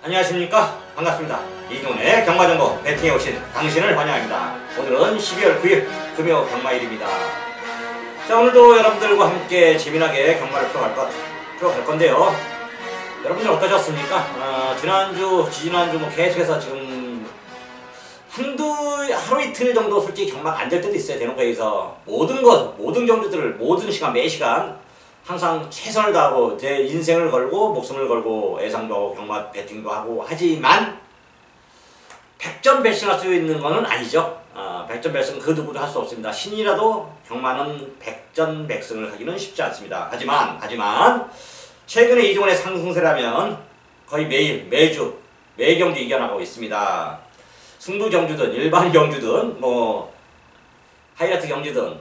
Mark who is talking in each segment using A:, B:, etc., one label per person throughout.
A: 안녕하십니까. 반갑습니다. 이동훈의 경마정보 배팅에 오신 당신을 환영합니다. 오늘은 12월 9일 금요 경마일입니다. 자, 오늘도 여러분들과 함께 재미나게 경마를 풀어갈 건데요. 여러분들 어떠셨습니까? 지난주 뭐 계속해서 지금 하루 이틀 정도 솔직히 경마가 안 될 때도 있어요. 대놓고에서 모든 경주들을 모든 시간 매 시간 항상 최선을 다하고 제 인생을 걸고 목숨을 걸고 예상도 하고 경마 배팅도 하고 하지만 100점 배팅할 수 있는 거는 아니죠. 100점 배팅 그 누구도 할 수 없습니다. 신이라도 경마는 100전 100승을 하기는 쉽지 않습니다. 하지만 최근에 이종원의 상승세라면 거의 매주 매 경주 이겨나가고 있습니다. 승부 경주든 일반 경주든 뭐 하이라이트 경주든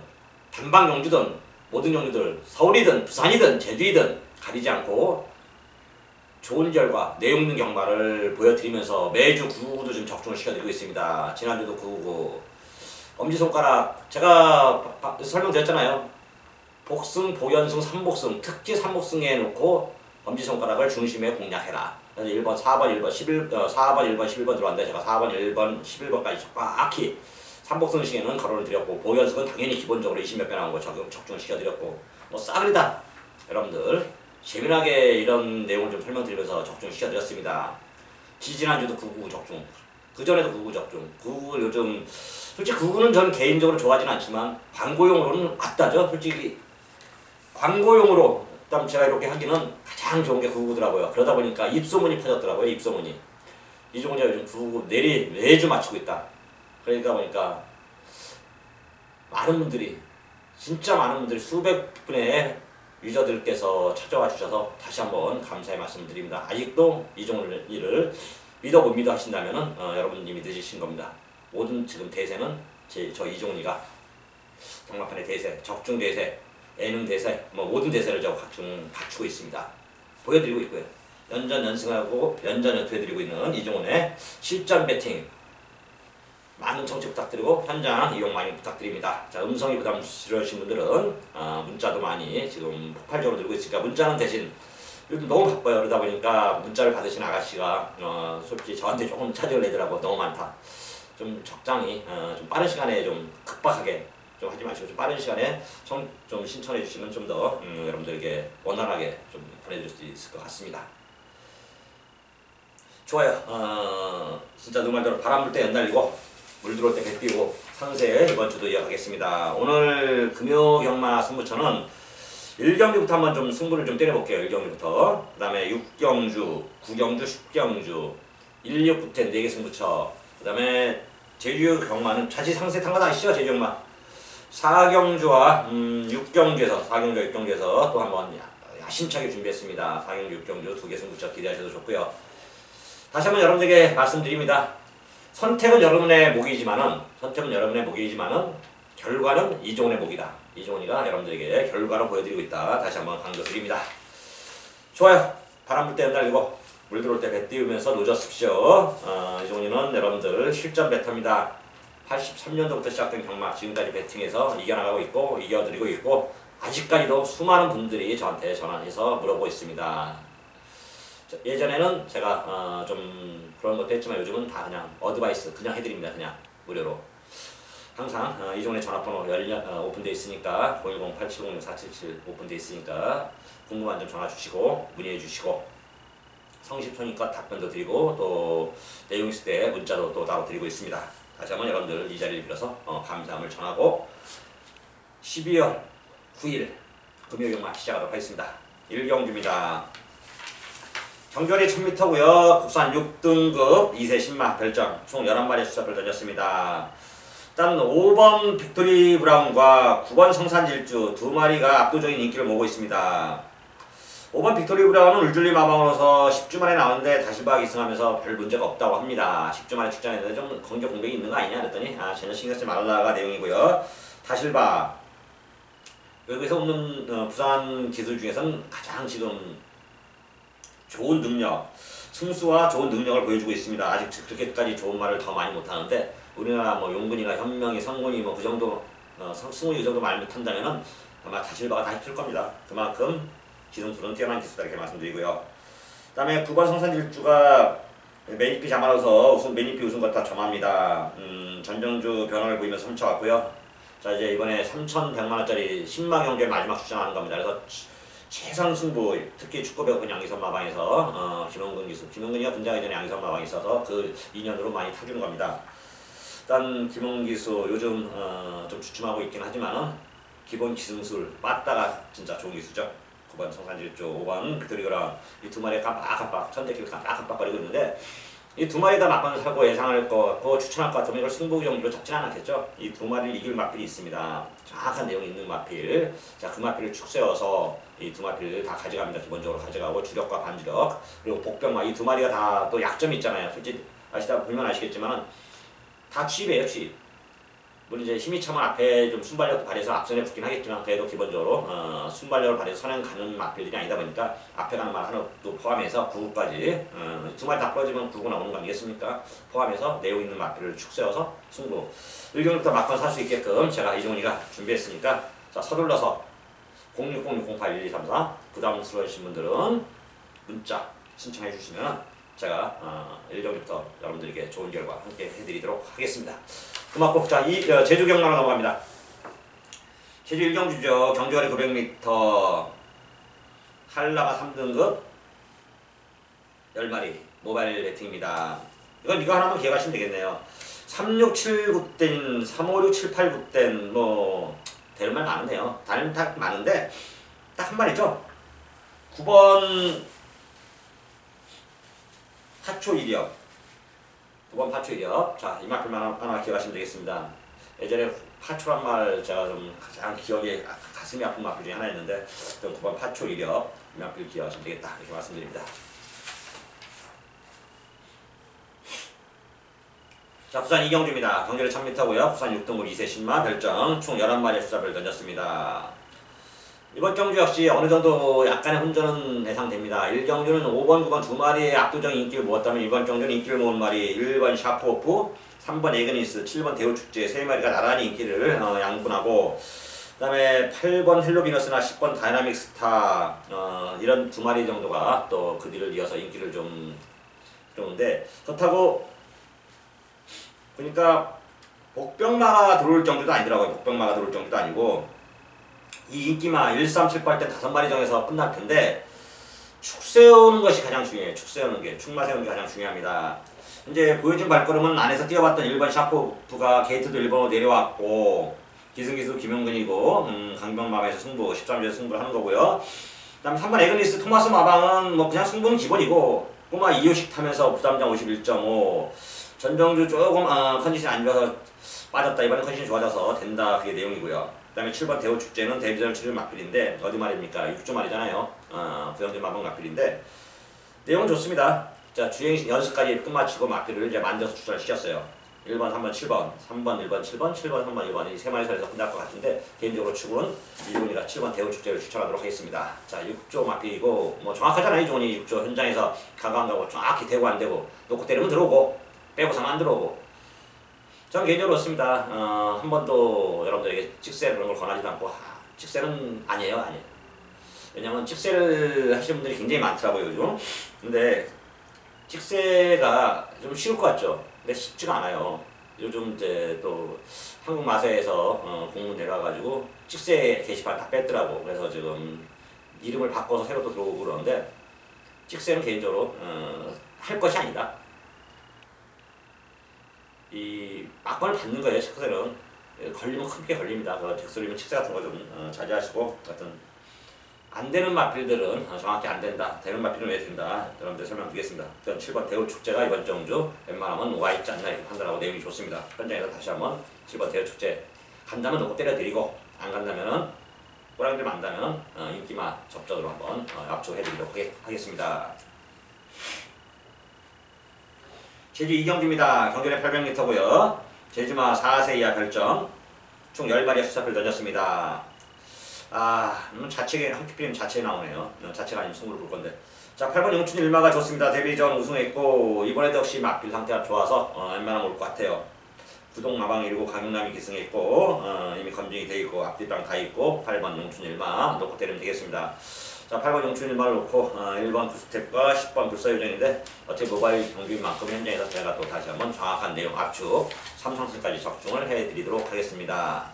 A: 단방 경주든 모든 경주들 서울이든 부산이든 제주이든 가리지 않고 좋은 결과 내용 있는 경마를 보여드리면서 매주 999도 좀 적중을 시켜드리고 있습니다. 지난주도 999 엄지손가락 제가 설명드렸잖아요. 복승, 보연승, 3복승 특히 3복승에 놓고 엄지손가락을 중심에 공략해라. 그래서 1번, 4번, 1번, 4번, 1번, 11번 들어왔는데 제가 4번, 1번, 11번까지 정확히 3복승 시에는 거론을 드렸고 보연승은 당연히 기본적으로 20몇 배 나온 거 적중을 시켜드렸고 뭐 싸그리다 여러분들 재미나게 이런 내용을 좀 설명드리면서 적중을 시켜드렸습니다. 지지난주도 999 적중, 그전에도 999 적중. 999 요즘 솔직히 999는 저는 개인적으로 좋아하진 않지만 광고용으로는 맞다죠. 솔직히 광고용으로 일단 제가 이렇게 하기는 가장 좋은 게 999더라고요. 그러다 보니까 입소문이 퍼졌더라고요. 입소문이. 이종훈이가 요즘 999 매주 맞추고 있다. 그러니까 보니까 진짜 많은 분들이 수백 분의 유저들께서 찾아와 주셔서 다시 한번 감사의 말씀을 드립니다. 아직도 이종훈이를 믿어 못 믿어 하신다면은 여러분님이 늦으신 겁니다. 모든 지금 대세는 저 이종훈이가 경마판의 대세, 적중 대세, 예능 대세, 뭐 모든 대세를 저 갖추고 있습니다. 보여드리고 있고요. 연전연승하고 연전연투해드리고 있는 이종훈의 실전 배팅 많은 청취 부탁드리고 현장 이용 많이 부탁드립니다. 자, 음성이 부담스러우신 분들은 문자도 많이 지금 폭발적으로 들고 있으니까 문자는 대신 요즘 너무 바빠요. 그러다 보니까 문자를 받으신 아가씨가 솔직히 저한테 조금 차지를 내더라고. 너무 많다. 좀 적당히 좀 빠른 시간에 좀 급박하게 좀 하지 마시고 좀 빠른 시간에 좀 신청해 주시면 좀 더 여러분들에게 원활하게 좀 보내줄 수 있을 것 같습니다. 좋아요. 진짜 그 말대로 바람 불 때 연달리고 물 들어올 때 배 띄우고 상세 이번 주도 이어가겠습니다. 오늘 금요 경마 승부처는 1경주부터 한번 좀 승부를 좀 때려볼게요. 1경주부터. 그 다음에 6경주, 9경주, 10경주, 1, 6, 9텐 4개 승부처. 그 다음에 제주 경마는 자치 상세 탄 거 아시죠? 제주 경마. 4경주와 6경주에서 4경주, 6경주에서 또 한번 야심차게 준비했습니다. 4경주, 6경주 2개 승부처 기대하셔도 좋고요. 다시 한번 여러분들에게 말씀드립니다. 선택은 여러분의 목이지만은 결과는 이종훈의 목이다. 이종훈이가 여러분들에게 결과로 보여드리고 있다. 다시 한번 강조드립니다. 좋아요. 바람 불 때 연달리고 물 들어올 때 배 띄우면서 노젓습시오. 이종훈이는 여러분들 실전 배터입니다. 83년도부터 시작된 경마 지금까지 배팅해서 이겨나가고 있고 이겨드리고 있고 아직까지도 수많은 분들이 저한테 전화해서 물어보고 있습니다. 예전에는 제가 좀 그런 것도 했지만 요즘은 다 그냥 어드바이스 그냥 해드립니다. 그냥 무료로. 항상 이종훈의 전화번호 오픈되어 있으니까 010-8706-477 오픈되어 있으니까 궁금한 점 전화 주시고 문의해 주시고 성심성의껏 답변도 드리고 또 내용 있을 때 문자로 또 따로 드리고 있습니다. 다시 한번 여러분들 이 자리를 빌어서 감사함을 전하고 12월 9일 금요 경마 시작하도록 하겠습니다. 1경주입니다. 경결이 1000m고요. 국산 6등급 2세 10마 별점 총 11마리 수작을 던졌습니다. 일단 5번 빅토리 브라운과 9번 성산질주 2마리가 압도적인 인기를 모으고 있습니다. 5번 빅토리 브라운은 울줄리 마방으로서 10주 만에 나왔는데 다실박 2승하면서 별 문제가 없다고 합니다. 10주 만에 출전했는데 좀 공격 공백이 있는 거 아니냐 그랬더니 전혀 신경 쓰지 말라가 내용이고요. 다실박 여기서 오는 부산 기술 중에서는 가장 지금 좋은 능력, 승수와 좋은 능력을 보여주고 있습니다. 아직 그렇게까지 좋은 말을 더 많이 못하는데 우리나라 뭐 용근이나 현명이, 성군이 뭐 그 정도 승훈이 그 정도 말 못한다면은 아마 다실바가 다 힘들 겁니다. 그만큼 기승술은 뛰어난 기수다 이렇게 말씀드리고요. 그 다음에 9번 성산질주가 매니피 잡아놔서 매니피 우승 것 다 점합니다. 전정주 변화를 보이면서 훔쳐왔고요. 자 이제 이번에 3,100만원짜리 10만 경기를 마지막 출전하는 겁니다. 그래서 최선 승부, 특히 축구 배구분 양기선 마방에서 김원근 기수, 김원근이가 분장하기 전에 양기선 마방이 있어서 그 인연으로 많이 타주는 겁니다. 일단 김원근 기수 요즘 좀 주춤하고 있긴 하지만은 기본 기승술 빠따가 진짜 좋은 기수죠. 9번 성산질조, 5번 그들이거라 이 두 마리 깜빡깜빡 천대길 깜빡깜빡거리고 있는데 이 두 마리 다 맞건 사고 예상할 것 같고 추천할 것 같으면 이걸 승부 경기로 잡지는 않겠죠. 이 두 마리를 이길 마필이 있습니다. 정확한 내용이 있는 마필. 자, 그 마필을 축세워서 이 두 마필을 다 가져갑니다. 기본적으로 가져가고 주력과 반주력 그리고 복병마 이 두 마리가 다 또 약점이 있잖아요. 솔직히 보면 아시겠지만 다 취입이에요. 취입. 물론 이제 힘이 차면 앞에 좀 순발력도 발휘해서 앞선에 붙긴 하겠지만 그래도 기본적으로 순발력을 발휘해서 선행 가는 마필들이 아니다 보니까 앞에 가는 말 하나도 포함해서 9구까지 두 마리 다 부러지면 9구 나오는 거 아니겠습니까? 포함해서 내용 있는 마필을 축 세워서 승부 1경기부터 막건 살 수 있게끔 제가 이종훈이가 준비했으니까 자 서둘러서 0606081234 부담스러우신 분들은 문자 신청해 주시면 제가 1경기부터 여러분들에게 좋은 결과 함께 해드리도록 하겠습니다. 그만큼 자, 제주 경남으로 넘어갑니다. 제주 1경주죠. 경주거리 900m 한라가 3등급 10마리 모바일 배팅입니다. 이거 하나만 기억하시면 되겠네요. 3679땐 35678 9땐 뭐 되는 말 많은데요. 다른 딱 많은데 딱 한 마리죠. 9번 파초 1위업 9번 파초 1위업 자, 이 마필만 하나 기억하시면 되겠습니다. 예전에 파초란 말 제가 좀 가장 기억에 가슴이 아픈 마필 중에 하나였는데 9번 파초 1위업 이 마필 기억하시면 되겠다 이렇게 말씀드립니다. 자, 부산 이경주입니다. 경주를 1000m고요. 부산 6등급 2세 신마 별정 총 11마리의 수자별 던졌습니다. 이번 경주 역시 어느 정도 약간의 혼전은 예상됩니다. 1경주는 5번, 9번 두 마리의 압도적인 인기를 모았다면 이번 경주는 인기를 모은 말이 1번 샤프오프, 3번 에그니스, 7번 대우축제 세 마리가 나란히 인기를 양분하고 그 다음에 8번 헬로비너스나 10번 다이나믹 스타 이런 두 마리 정도가 또 그 뒤를 이어서 인기를 좀 들어오는데 그렇다고 보니까 복병마가 들어올 정도도 아니더라고요. 복병마가 들어올 정도도 아니고 이 인기마 1378 때 5마리 정해서 끝날 텐데 축 세우는 것이 가장 중요해요. 축 세우는 게, 축마 세우는 게 가장 중요합니다. 이제 보여준 발걸음은 안에서 뛰어봤던 1번 샤프가 게이트도 1번으로 내려왔고 기승기수 김용근이고 강병마방에서 승부 13주에서 승부를 하는 거고요. 그 다음에 3번 에그니스 토마스 마방은 뭐 그냥 승부는 기본이고 꼬마 2호씩 타면서 부담장 51.5 전정주 조금 컨디션이 안 좋아서 빠졌다. 이번엔 컨디션이 좋아져서 된다. 그게 내용이고요. 그 다음에 7번 대우축제는 데뷔전을 치를 마필인데 어디 말입니까? 6조 말이잖아요. 부영진 마방 마필인데 내용은 좋습니다. 자, 주행 연습까지 끝마치고 마필을 이제 만져서 출전을 시켰어요. 1번, 3번, 7번, 3번, 1번, 7번, 7번, 3번, 1번 이 세 마리 선에서 끝날 것 같은데 개인적으로 축은 이종훈이가 7번 대우축제를 추천하도록 하겠습니다. 자, 6조 마필이고 뭐 정확하잖아요. 이종훈이 6조 현장에서 가고 안 가고 정확히 되고 안 되고 놓고 때리면 들어오고 빼고서는 안 들어오고 저는 개인적으로 그렇습니다. 한 번도 여러분들에게 찍세 그런 걸 권하지도 않고 찍세는 아니에요. 왜냐면 찍세를 하시는 분들이 굉장히 많더라고요 요즘. 근데 찍세가 좀 쉬울 것 같죠? 근데 쉽지가 않아요. 요즘 이제 또 한국 마세에서 공문 내려와가지고 찍세 게시판 다 뺐더라고. 그래서 지금 이름을 바꿔서 새로 또 들어오고 그러는데 찍세는 개인적으로 할 것이 아니다. 이 막건을 받는 거예요. 식세는 걸리면 크게 걸립니다. 그 잭소리면 칙세 같은 거 좀 자제하시고 하여튼 안 되는 마필들은 정확히 안 된다. 되는 마필은 왜 된다. 여러분들 설명드리겠습니다. 7번 대우축제가 이번 정주 웬만하면 와 있지 않나 이렇게 판단하고 내용이 좋습니다. 현장에서 다시 한번 7번 대우축제 간다면 놓고 때려드리고 안 간다면은 꼬랑이들 만다면 인기마 접전으로 한번 압축해드리도록 하겠습니다. 제주 이경주입니다. 경주내 800m고요. 제주마 4세 이하 별정 총 10마리의 수사표를 던졌습니다. 자책에 한키필임 자체에 나오네요. 자체가 아니면 승부를 볼 건데. 자, 8번 용춘 일마가 좋습니다. 데뷔전 우승했고 이번에도 역시 마필 상태가 좋아서 웬만하면 올 것 같아요. 구동마방 1고 강용남이 기승했고 이미 검증이 돼 있고 앞뒷방 다 있고 8번 용춘 일마 놓고 때리면 되겠습니다. 자, 8번 용춘 1번을 놓고 1번 구스텝과 10번 불사요정인데 어떻게 모바일 경기인 만큼 현장에서 제가 또 다시 한번 정확한 내용 압축, 삼성승까지 적중을 해드리도록 하겠습니다.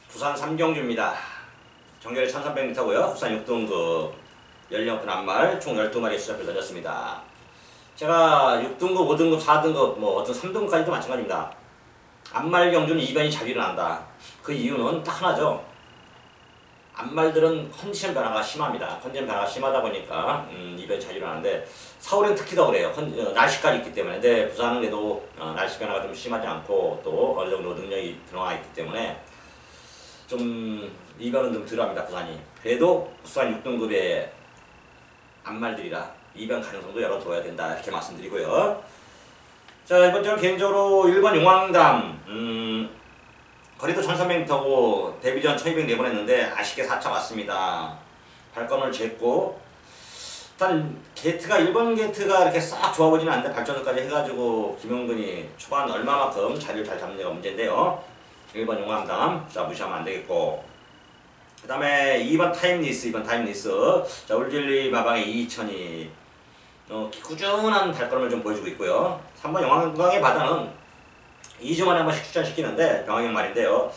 A: 부산 3경주입니다. 정결이 1300m고요. 부산 6등급 연령급 앞말 총 12마리 수작을 던졌습니다. 제가 6등급, 5등급, 4등급, 뭐 어떤 3등급까지도 마찬가지입니다. 앞말 경주는 이변이 잘 일어난다. 그 이유는 딱 하나죠. 앞말들은 컨디션 변화가 심합니다. 컨디션 변화가 심하다 보니까 이변이 잘 일어나는데 서울은 특히 더 그래요. 날씨까지 있기 때문에. 근데 부산은 그래도 날씨 변화가 좀 심하지 않고 또 어느 정도 능력이 들어가 있기 때문에 좀 이변은 좀 덜합니다. 부산이. 그래도 부산 6등급의 앞말들이라 이변 가능성도 열어둬야 된다 이렇게 말씀드리고요. 자, 이번 주는 개인적으로 1번 용왕담 거리도 1300m고 데뷔전 1200 내보냈는데 아쉽게 4차 왔습니다. 발권을 쟀고 일단 게이트가 1번 게이트가 이렇게 싹 좋아보지는 않는데 발전까지 해가지고 김용근이 초반 얼마만큼 자리를 잘 잡느냐가 문제인데요. 1번 용왕담 자 무시하면 안되겠고 그 다음에 2번 타임리스 자 울진리 마방의 2000이 꾸준한 발걸음을 좀 보여주고 있고요. 3번 영광의 바다는 2주 만에 한 번씩 출전시키는데 병학형 말인데요.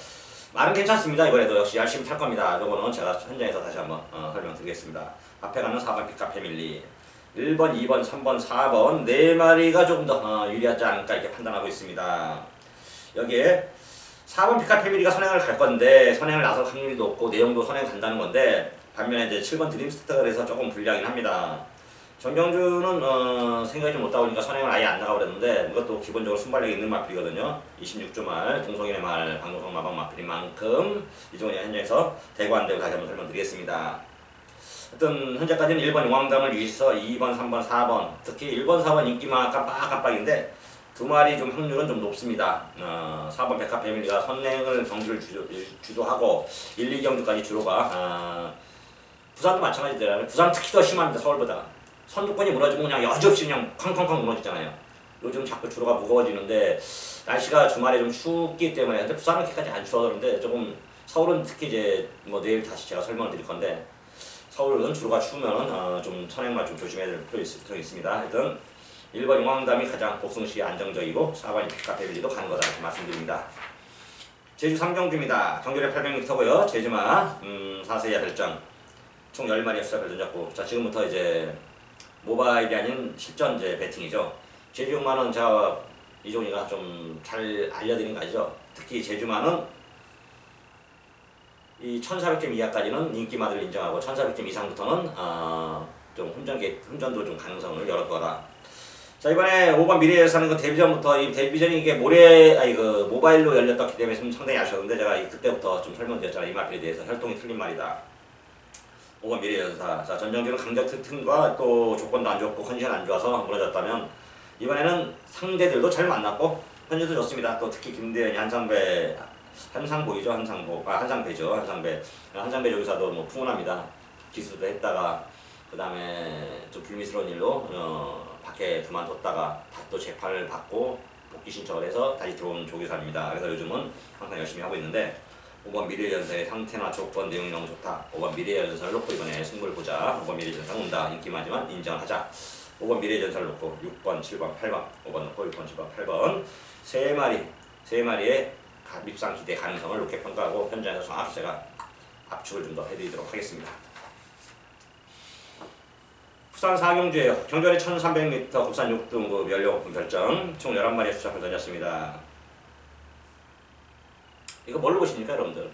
A: 말은 괜찮습니다. 이번에도 역시 열심히 탈 겁니다. 이거는 제가 현장에서 다시 한번 설명드리겠습니다. 앞에 가는 4번 피카 패밀리 1번, 2번, 3번, 4번 4마리가 조금 더 유리하지 않을까 이렇게 판단하고 있습니다. 여기에 4번 피카 패밀리가 선행을 갈 건데 선행을 나설 확률이 높고 내용도 선행 간다는 건데 반면에 이제 7번 드림스타가 그래서 조금 불리하긴 합니다. 정경주는 생각이 좀 못다 보니까 선행을 아예 안 나가버렸는데 이것도 기본적으로 순발력이 있는 마필이거든요. 26주 말, 동성인의 말, 방동성 마방 마필인 만큼 이종훈이 현장에서 대구 안 되고 다시 한번 설명드리겠습니다. 하여튼 현재까지는 1번 용왕담을 유지해서 2번, 3번, 4번 특히 1번, 4번 인기만 깜빡깜빡인데 두 마리 좀 확률은 좀 높습니다. 4번 백합 패밀리가 선행을 경주를 주도하고 1, 2경주까지 주로가 부산도 마찬가지더라고요. 부산 특히 더 심합니다. 서울보다. 선두권이 무너지면 그냥 여지없이 그냥 쾅쾅쾅 무너지잖아요. 요즘 자꾸 주로가 무거워지는데 날씨가 주말에 좀 춥기 때문에 근데 부산은 그렇게까지 안 추워서 그런데 조금 서울은 특히 이제 뭐 내일 다시 제가 설명을 드릴 건데 서울은 주로가 추우면 좀 선행만 좀 조심해야 될 필요가 있습니다. 하여튼 1번 용왕담이 가장 복승시 안정적이고 4번이 피카페빌리도 가는 거다 이렇게 말씀드립니다. 제주 3경주입니다. 경주에 800m고요. 제주마 4세야 별정 총 10마리의 수작을 던졌고 자 지금부터 이제 모바일이 아닌 실전 이제 배팅이죠. 제주마는 제가 이종이가 좀 잘 알려드린 거 아니죠. 특히 제주마는 이 1400점 이하까지는 인기마들을 인정하고 1400점 이상부터는 좀 혼전도 좀 가능성을 열어두어라. 자 이번에 5번 미래에서 하는 건 데뷔전부터 이 데뷔전이 이게 모바일로 열렸기 때문에 상당히 아쉬웠는데 제가 그때부터 좀 설명드렸잖아요. 이 마필에 대해서 혈통이 틀린 말이다. 5번 미래연사. 자 전정기는 강적 틈과 또 조건도 안 좋고 컨디션 안 좋아서 무너졌다면 이번에는 상대들도 잘 만났고 현재도 좋습니다. 또 특히 김대현이 한상보이죠. 한상배죠. 한상배 조기사도 뭐 풍운합니다. 기수도 했다가 그 다음에 좀 불미스러운 일로 밖에 그만뒀다가 또 재판을 받고 복귀 신청을 해서 다시 들어온 조기사입니다. 그래서 요즘은 항상 열심히 하고 있는데 5번 미래연사의 상태나 조건 내용이 너무 좋다. 5번 미래연사를 놓고 이번에 승부를 보자. 5번 미래연사 온다. 인기만하지만 인정을 하자. 5번 미래연사를 놓고 6번, 7번, 8번 5번 놓고 6번, 7번, 8번 3마리의 밉상 기대 가능성을 높게 평가하고 현장에서 정확히 제가 압축을 좀 더 해드리도록 하겠습니다. 부산 4경주에요. 경전에 1300m 국산 6등급 연료오픈 결정 총 11마리의 수작을 던졌습니다. 이거 뭘로 보십니까 여러분들?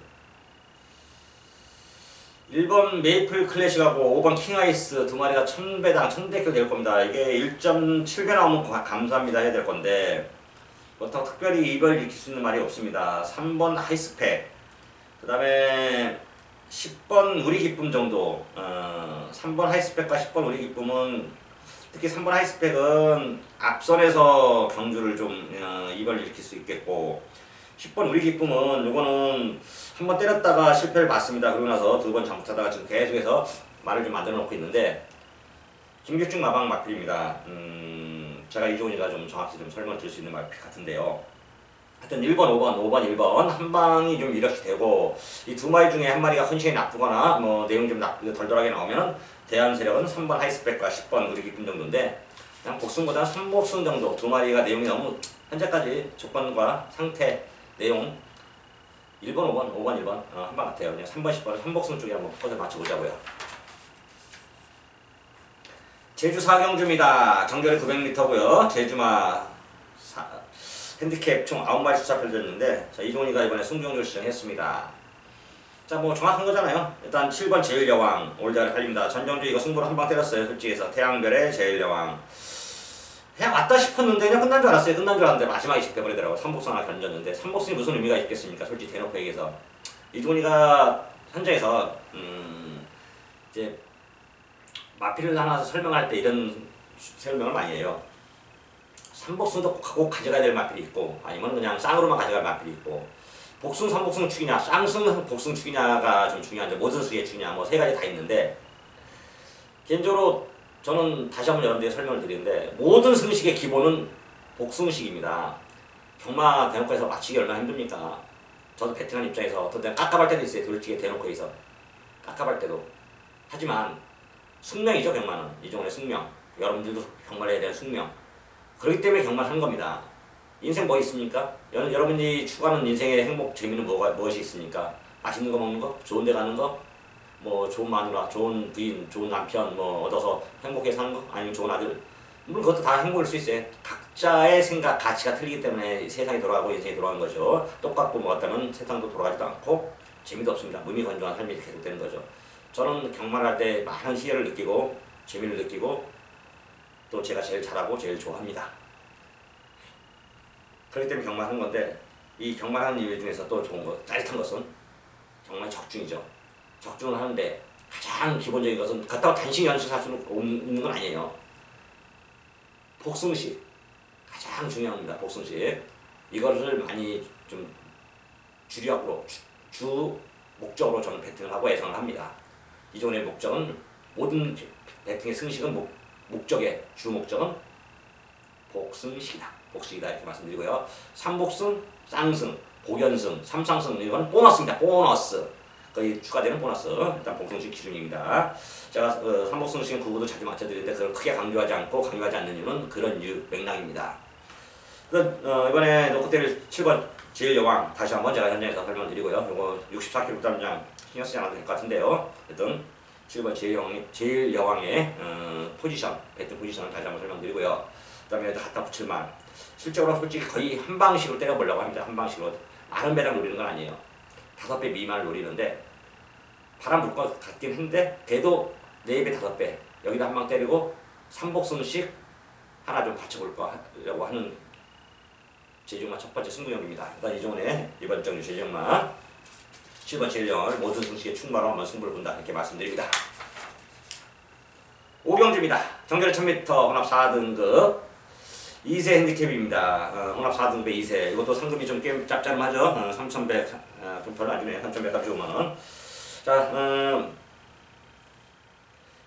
A: 1번 메이플 클래식하고 5번 킹아이스 두 마리가 1000배당 1000대킬 될 겁니다. 이게 1.7배 나오면 감사합니다 해야 될 건데 그렇다고 특별히 이별 일으킬 수 있는 말이 없습니다. 3번 하이스펙 그 다음에 10번 우리 기쁨 정도 3번 하이스펙과 10번 우리 기쁨은 특히 3번 하이스펙은 앞선에서 경주를 좀 이별 일으킬 수 있겠고 10번 우리 기쁨은 요거는 한번 때렸다가 실패를 봤습니다. 그러고 나서 두 번 잘못하다가 지금 계속해서 말을 좀 만들어 놓고 있는데 김규중 마방 마필입니다. 제가 이종이가 좀 정확히 좀 설명을 드릴 수 있는 말 같은데요. 하여튼 1번, 5번, 5번, 1번 한 방이 좀 이렇게 되고 이 두 마리 중에 한 마리가 컨디션이 나쁘거나 뭐 내용이 좀 덜덜하게 나오면은 대한 세력은 3번 하이스펙과 10번 우리 기쁨 정도인데 그냥 복숭보다 3복숭 정도 두 마리가 내용이 너무 현재까지 조건과 상태 내용 1번, 5번, 5번, 1번 한 방 같아요. 그냥 3번, 10번 3복숭 쪽에 한번 컷을 맞춰보자고요. 제주 사경주입니다. 정결이 900m고요. 제주마 핸디캡 총 9마리 수사 펼쳐졌는데 자, 이종훈이가 이번에 승종을 시전했습니다. 자, 뭐 정확한 거잖아요. 일단 7번 제일여왕 올대가리 팔립니다. 전정주 이거 승부를 한 방 때렸어요. 솔직히서 태양별의 제일여왕 그냥 왔다 싶었는데 그냥 끝난 줄 알았어요. 끝난 줄 알았는데 마지막에 집대버리더라고. 3복승 하나 던졌는데 3복승이 무슨 의미가 있겠습니까? 솔직히 대놓고 얘기해서 이종훈이가 현장에서 이제 마피를 하나 설명할 때 이런 설명을 많이 해요. 3복승도 꼭 가져가야 될 마필이 있고 아니면 그냥 쌍으로만 가져갈 마필이 있고 복승, 3복승 축이냐 쌍승, 복승 축이냐가 좀 중요한데 모든 수의 축이냐 뭐 세 가지 다 있는데 개인적으로 저는 다시 한번 여러분들에게 설명을 드리는데 모든 승식의 기본은 복승식입니다. 경마 대놓고 해서 맞히기 얼마나 힘듭니까? 저도 배팅한 입장에서 어떤 때는 깝깝할 때도 있어요. 솔직히 대놓고 해서 깝깝할 때도 하지만 숙명이죠. 경마는 이종훈의 숙명 여러분들도 경마를 해야 되는 숙명 그렇기 때문에 경마를 하는 겁니다. 인생 뭐 있습니까? 여러분이 추구하는 인생의 행복, 재미는 무엇이 있습니까? 맛있는 거 먹는 거? 좋은 데 가는 거? 뭐 좋은 마누라, 좋은 부인, 좋은 남편 뭐 얻어서 행복하게 사는 거? 아니면 좋은 아들? 물론 그것도 다 행복일 수 있어요. 각자의 생각, 가치가 틀리기 때문에 세상이 돌아가고 인생이 돌아가는 거죠. 똑같고 뭐 같다면 세상도 돌아가지도 않고 재미도 없습니다. 무미건조한 삶이 계속되는 거죠. 저는 경마를 할 때 많은 희열을 느끼고 재미를 느끼고 또 제가 제일 잘하고 제일 좋아합니다. 그렇기 때문에 경마하는 건데 이 경마하는 이유 중에서 또 좋은 거, 짜릿한 것은 정말 적중이죠. 적중을 하는데 가장 기본적인 것은 그렇다고 단식 연습할 수 없는 건 아니에요. 복승식 가장 중요한 겁니다. 복승식 이거를 많이 좀 주력으로 주 목적으로 저는 배팅을 하고 예상을 합니다. 이종훈의 목적은 모든 배팅의 승식은 목적의 주 목적은 복승식이다. 복식이다 이렇게 말씀드리고요. 3복승, 쌍승, 복연승, 3상승 이건 보너스입니다. 보너스. 거의 추가되는 보너스. 일단 복승식 기준입니다. 제가 3복승식 구구도 자주 맞춰드리는데 그걸 크게 강조하지 않고 강조하지 않는 이유는 그런 이유 맥락입니다. 이번에 놓고 때릴 7번 제일여왕 다시 한번 제가 현장에서 설명드리고요. 이거 64kg 담장 신경 쓰지 않아도 될 것 같은데요. 하여튼 7번 제일여왕의 포지션, 배트 포지션을 다시 한번 설명드리고요. 그 다음에 갖다 붙일만 실적으로 솔직히 거의 한 방식으로 때려보려고 합니다. 한 방식으로 많은 배랑 노리는 건 아니에요. 5배 미만을 노리는데 바람 불 것 같긴 한데 그래도 4배, 5배 여기다 한 방 때리고 3복승씩 하나 좀 받쳐보려고 하는 제일용마 첫 번째 승부경기입니다. 일단 이종훈의 이번 정규 제일용마 7번 제일용을 모든 승식의 충마로 한번 승부를 본다 이렇게 말씀드립니다. 5경주입니다. 정결 1000m 혼합 4등급 2세 핸디캡입니다. 혼합 4등급의 2세 이것도 상금이 좀 꽤 짭짤하죠. 3100 좀 별로 안 주네요. 3100까지 오면 자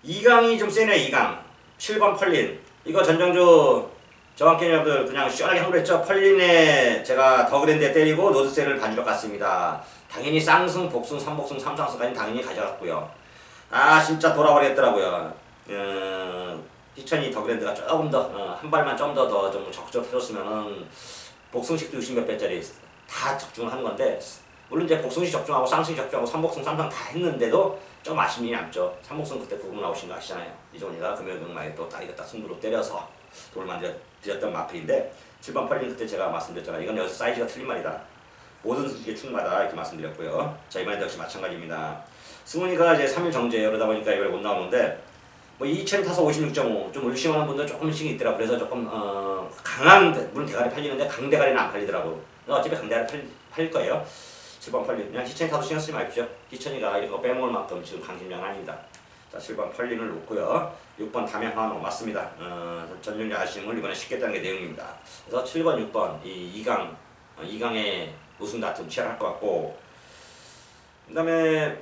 A: 2강이 좀 세네. 2강 7번 펄린 이거 전정주 저항캐 여러분들 그냥 시원하게 한 거 했죠. 펄린에 제가 더그랜드에 때리고 노드세를 반주력 갔습니다. 당연히 쌍승, 복승, 3복승, 3상승까지 당연히 가져갔고요. 아 진짜 돌아버렸더라고요. 희천이 더그랜드가 조금 더 한 발만 좀 더 좀 적극적으로 해줬으면은 복승식도 60몇 배짜리 다 적중을 하는 건데 물론 이제 복승식 적중하고 쌍승식 적중하고 3복승, 3상 다 했는데도 좀 아쉬움이 남죠. 3복승 그때 부분 나오신 거 아시잖아요. 이종훈이가 금요일경마에 또 딱 이겼다 승부로 때려서 돌을 만들었던 마필인데 7번 펄린 그때 제가 말씀드렸잖아요. 이건 여기서 사이즈가 틀린 말이다. 모든 수식의 충마다 이렇게 말씀드렸고요. 자 이번에도 역시 마찬가지입니다. 승훈이가 이제 3일 정제예요. 그러다 보니까 이번에 못 나오는데 뭐 2000 타서 56.5 좀 의심하는 분들 조금씩 있더라고. 그래서 조금 강한 물론 대가리 팔리는데 강대가리는 안 팔리더라고. 어차피 강대가리 팔릴 거예요. 7번 펄린 그냥 희천이 타도 신경 쓰지 마십시오. 희천이가 이거 빼먹을 만큼 지금 강심량 아닙니다. 자 7번 펄린을 놓고요. 6번 담양하노 맞습니다. 전륜 야심을 이번에 쉽게 딴 게 내용입니다. 그래서 7번, 6번 이 2강의 우승 다툼 치열할 것 같고 그 다음에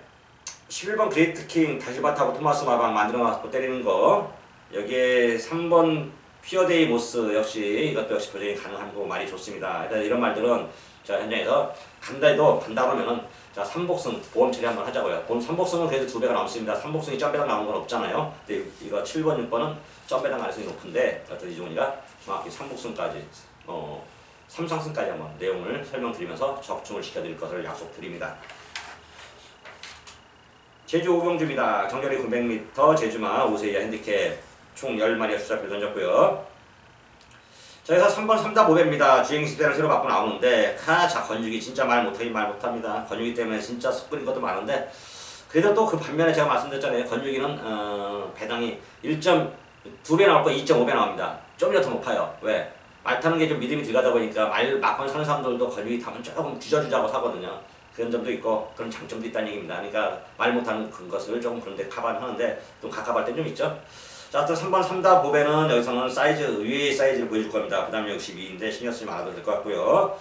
A: 11번 그레이트킹 다시바타고 토마스 마방 만들어놨고 때리는 거 여기에 3번 퓨어데이 모스 역시 이것도 역시 도저히 가능하고 말이 좋습니다. 일단 이런 말들은 자 현장에서 간다 해도 간다 그러면은 자 3복승 보험 처리 한번 하자고요. 보험 3복승은 그래도 2배가 넘습니다. 3복승이 점배당 나오는 건 없잖아요. 근데 이거 7번 6번은 점배당 가능성이 높은데 어떤 이종훈이가 정확히 3복승까지 3상승까지 한번 내용을 설명드리면서 적중을 시켜드릴 것을 약속드립니다. 제주 오경주입니다. 정결이 900m 제주마 5세 이하 핸디캡 총 10마리의 수자표를 던졌고요. 자, 여기서 3번 3답 5배입니다. 주행시대를 새로 바꿔 나오는데 자 건육이 진짜 말 못합니다. 건육이 때문에 진짜 속 끓인 것도 많은데 그래도 또 그 반면에 제가 말씀드렸잖아요. 건육이는 배당이 2배 나올 거 2.5배 나옵니다. 좀이라도 더 높아요. 왜? 말 타는 게 좀 믿음이 들어가다 보니까 말 막건 사는 사람들도 건육이 타면 조금 뒤져주자고 사거든요. 그런 점도 있고 그런 장점도 있다는 얘기입니다. 그러니까 말 못하는 것을 조금 그런데 카바하는데 좀 갑갑할 때 좀 있죠. 자, 또 3번 3답 5배는 여기서는 사이즈, 위의 사이즈를 보여줄 겁니다. 그 다음에 62인데 신경 쓰지 말아도 될 것 같고요.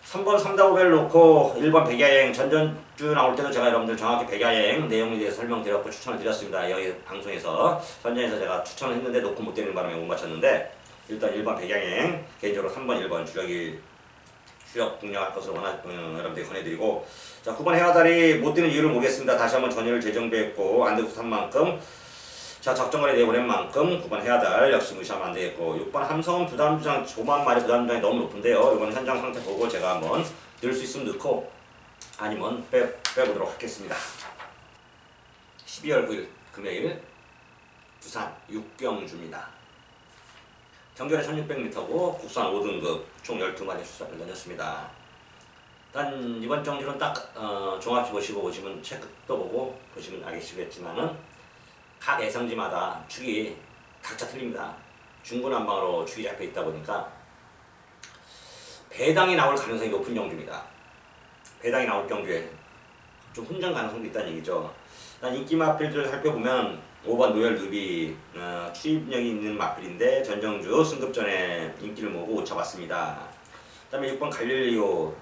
A: 3번 3답 5배를 놓고 1번 백야행 전전주 나올 때도 제가 여러분들 정확히 백야행 내용에 대해서 설명드렸고 추천을 드렸습니다. 여기 방송에서 현장에서 제가 추천을 했는데 놓고 못 되는 바람에 못 맞췄는데 일단 1번 백야행 개인적으로 3번 1번 주력 공략할 것을 여러분들이 권해드리고 자 9번 해와다리 못 뛰는 이유를 모르겠습니다. 다시 한번 전열을 재정비했고 안되고 산 만큼 자 적정거리 내보낸 만큼 9번 해야달 역시 무시하면 안되겠고 6번 함성은 부담주장 조만 말이 부담주장이 너무 높은데요. 이번 현장 상태 보고 제가 한번 넣을 수 있으면 넣고 아니면 빼보도록 하겠습니다. 12월 9일 금요일 부산 육경주입니다. 경결에 1600m고 국산 5등급 총 12마리 수사를 던졌습니다. 일단 이번 정주는 딱 종합시 보시고 오시면 체크도 보고 보시면 알겠지만은 각 예상지마다 축이 각자 틀립니다. 중구난방으로 축이 잡혀 있다 보니까 배당이 나올 가능성이 높은 경주입니다. 배당이 나올 경주에 좀 훈전 가능성도 있다는 얘기죠. 일단 인기 마필들 살펴보면 5번 노열루비 추입력이 있는 마필인데 전정주 승급전에 인기를 모으고 5차 봤습니다. 그 다음에 6번 갈릴리오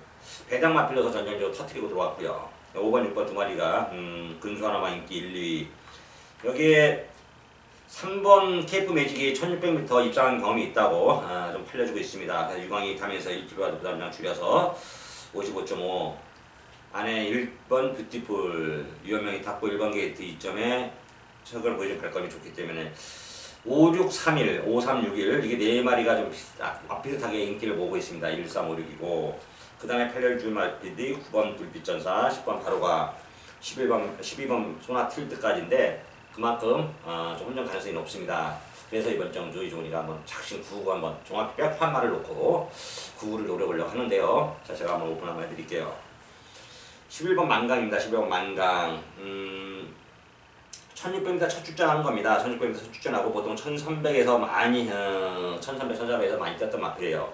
A: 배당 마필로서 전정주 터트리고 들어왔고요. 5번 6번 두 마리가 근수 하나만 인기 1, 2위 여기에 3번 케이프 매직이 1600m 입상한 경험이 있다고 좀 팔려주고 있습니다. 그래서 유광이 타면서 1kg 부담량 줄여서 55.5 안에 1번 뷰티풀 유연명이 탔고 1번 게이트 2점에 저걸 보여준 발걸음이 좋기 때문에 5631, 5361 이게 4마리가 좀 비슷하게 인기를 모으고 있습니다. 1356이고 그 다음에 팔려줄 말피디 9번 불빛전사 10번 바로가 12번 소나틸드까지인데 그만큼 좀 혼전 가능성이 높습니다. 그래서 이번 정주 이종훈이가 한번 작심 99 한번 종합 뼈판 말을 놓고 99를 노려보려고 하는데요. 자 제가 한번 오픈 한번 해드릴게요. 11번 만강입니다. 11번 만강 1600m 첫 출전하는 겁니다. 1600m 첫 출전하고 보통 1300에서 많이 1300, 1400에서 많이 뛰었던 마필이에요.